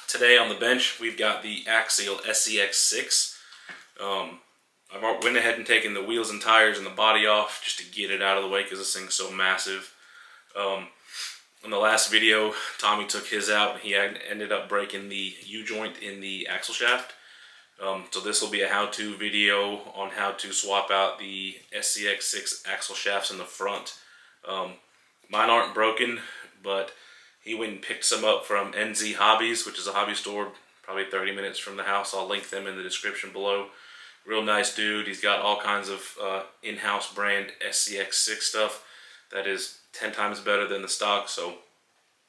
Today on the bench we've got the Axial SCX6. I went ahead and taken the wheels and tires and the body off just to get it out of the way because this thing's so massive. In the last video Tommy took his out and he ended up breaking the U-joint in the axle shaft. So this will be a how-to video on how to swap out the SCX6 axle shafts in the front. Mine aren't broken, but he went and picked some up from NZ Hobbies, which is a hobby store probably 30 minutes from the house. I'll link them in the description below. Real nice dude. He's got all kinds of in-house brand SCX6 stuff that is 10 times better than the stock. So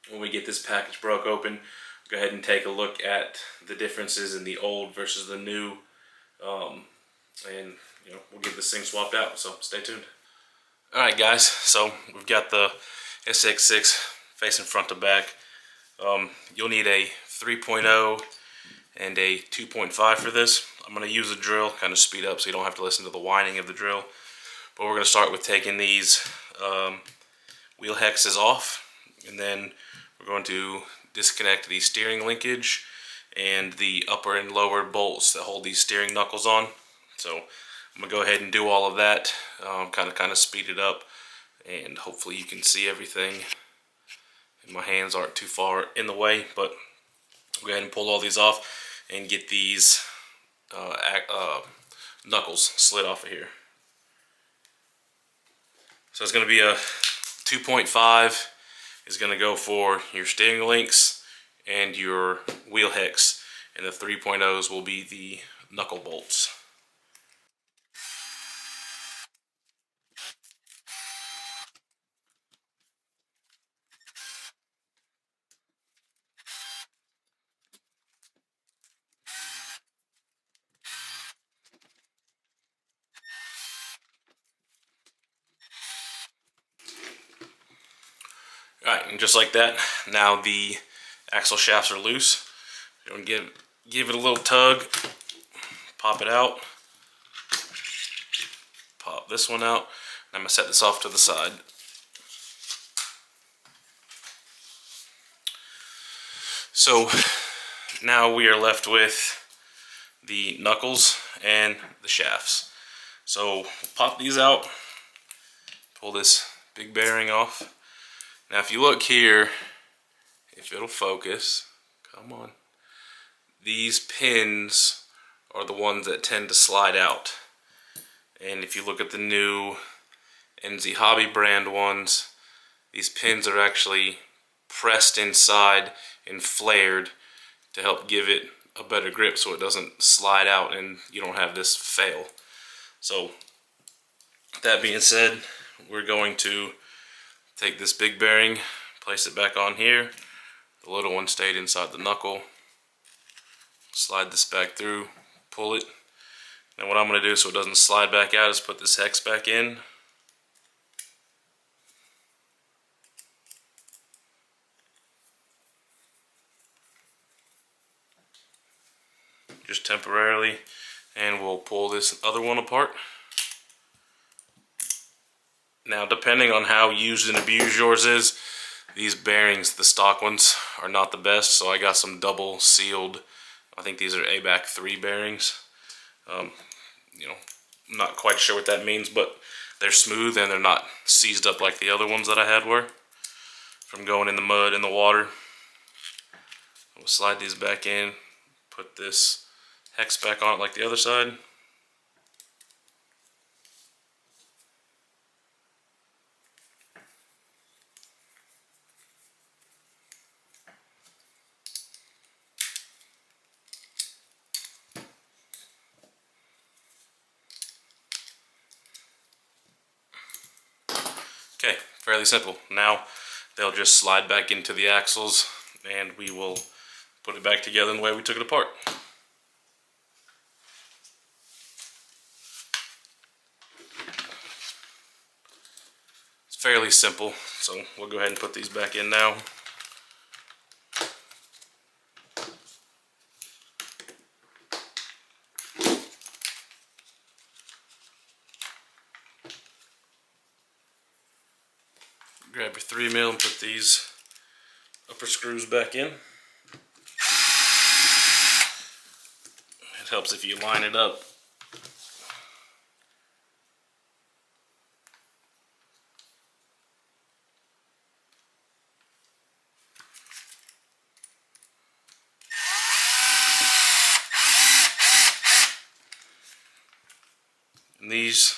when we get this package broke open, go ahead and take a look at the differences in the old versus the new, and we'll get this thing swapped out. So stay tuned. All right, guys. So we've got the SCX6 facing front to back. You'll need a 3.0 and a 2.5 for this. I'm going to use a drill, kind of speed up so you don't have to listen to the whining of the drill. But we're going to start with taking these wheel hexes off, and then we're going to disconnect the steering linkage and the upper and lower bolts that hold these steering knuckles on. So I'm going to go ahead and do all of that, kind of speed it up, and hopefully you can see everything. My hands aren't too far in the way, but I'll go ahead and pull all these off and get these knuckles slid off of here. So it's going to be a 2.5 is going to go for your steering links and your wheel hex, and the 3.0s will be the knuckle bolts. Alright, and just like that, now the axle shafts are loose. You're going to give it a little tug, pop it out, pop this one out, and I'm going to set this off to the side. So now we are left with the knuckles and the shafts. So we'll pop these out, pull this big bearing off. Now if you look here, if it'll focus, come on, these pins are the ones that tend to slide out. And if you look at the new NZ Hobby brand ones, these pins are actually pressed inside and flared to help give it a better grip so it doesn't slide out and you don't have this fail. So that being said, we're going to take this big bearing, place it back on here. The little one stayed inside the knuckle. Slide this back through, pull it. And what I'm going to do so it doesn't slide back out is put this hex back in. Just temporarily, and we'll pull this other one apart. Now, depending on how used and abused yours is, these bearings, the stock ones, are not the best. So I got some double sealed, I think these are ABAC 3 bearings. I'm not quite sure what that means, but they're smooth and they're not seized up like the other ones that I had were from going in the mud and the water. We'll slide these back in, put this hex back on it like the other side. Okay, fairly simple. Now they'll just slide back into the axles and we will put it back together in the way we took it apart. It's fairly simple, so we'll go ahead and put these back in now. grab your 3mm and put these upper screws back in. It helps if you line it up. And these,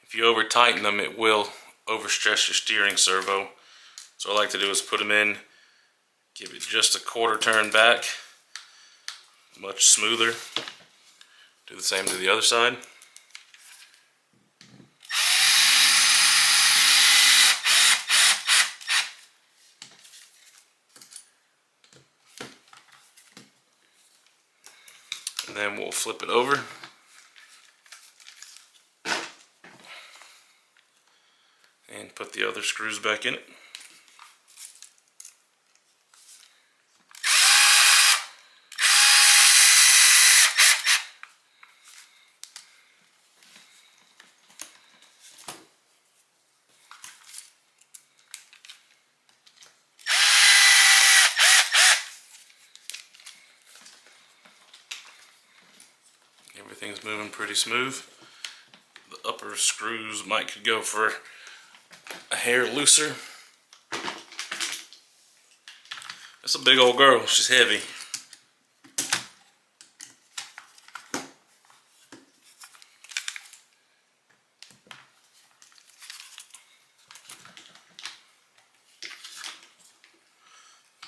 if you over tighten them, it will overstress your steering servo. So what I like to do is put them in, give it just a quarter turn back, much smoother. Do the same to the other side. And then we'll flip it over. And put the other screws back in it. Everything's moving pretty smooth. The upper screws could go for a hair looser. That's a big old girl, she's heavy.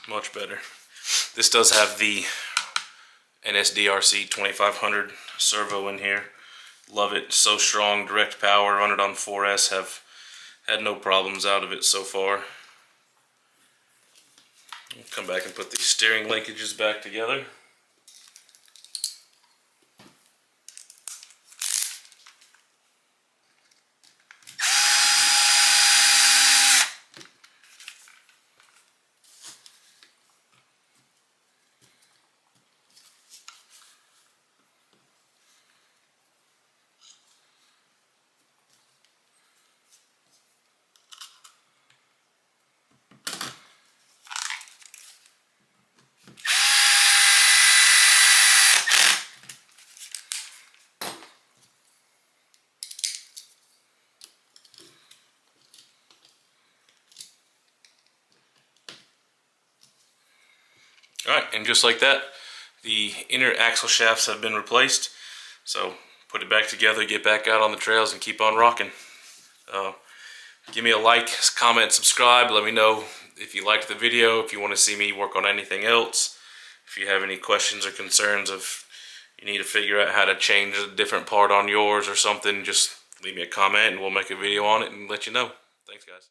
Much better. This does have the NSDRC 2500 servo in here. Love it, so strong, direct power, run it on 4S, have had no problems out of it so far. Come back and put these steering linkages back together. Alright, and just like that, the inner axle shafts have been replaced. So put it back together, get back out on the trails, and keep on rocking. Give me a like, comment, subscribe. Let me know if you liked the video, if you want to see me work on anything else. If you have any questions or concerns, if you need to figure out how to change a different part on yours or something, just leave me a comment and we'll make a video on it and let you know. Thanks, guys.